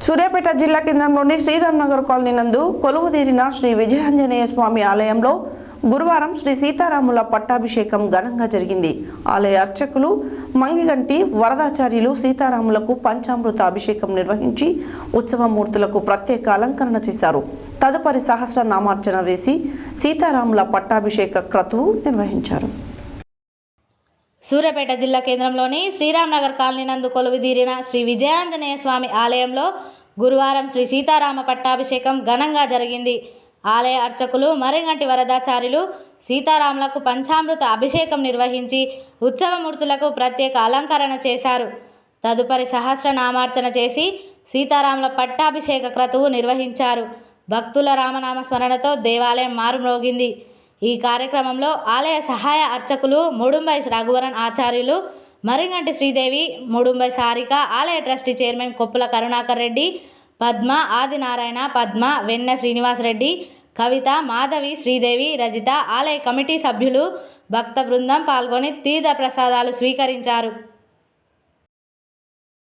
సూర్యాపేట జిల్లా కేంద్రంలోని శ్రీరామ్ నగర్ కాలనీ నందు కొలువుదీరిన శ్రీ విజయాంజనేయ స్వామి ఆలయంలో గురువారం శ్రీ సీతారాముల పట్టాభిషేకం ఘనంగా జరిగింది. ఆలయ అర్చకులు మంగిగంటి వరదాచార్యులు సీతారాములకు పంచామృత అభిషేకం నిర్వహించి ఉత్సవమూర్తులకు ప్రత్యేక అలంకరణ చేశారు. తదుపరి సహస్రనామార్చన వేసి సీతారాముల పట్టాభిషేక క్రతువు నిర్వహించారు. సూర్యాపేట జిల్లా కేంద్రంలోని శ్రీరామ్ నగర్ కాలనీ నందు కొలువుదీరిన శ్రీ విజయాంజనేయ స్వామి ఆలయంలో గురువారం శ్రీ సీతారామ పట్టాభిషేకం ఘనంగా జరిగింది. ఆలయ అర్చకులు మరిగంటి వరదాచార్యులు సీతారాములకు పంచామృత అభిషేకం నిర్వహించి ఉత్సవమూర్తులకు ప్రత్యేక అలంకరణ చేశారు. తదుపరి సహస్రనామార్చన చేసి సీతారాముల పట్టాభిషేక క్రతువు నిర్వహించారు. భక్తుల రామనామ స్మరణతో దేవాలయం మారుమ్రోగింది. ఈ కార్యక్రమంలో ఆలయ సహాయ అర్చకులు ముడుంబై రఘువరన్ ఆచార్యులు, మరిగంటి శ్రీదేవి, ముడుంబై సారిక, ఆలయ ట్రస్టీ చైర్మన్ కొప్పుల కరుణాకర్ రెడ్డి, పద్మ, ఆదినారాయణ, పద్మ, వెన్న శ్రీనివాస్ రెడ్డి, కవిత, మాధవి, శ్రీదేవి, రజిత, ఆలయ కమిటీ సభ్యులు, భక్త బృందం పాల్గొని తీర్థ ప్రసాదాలు స్వీకరించారు.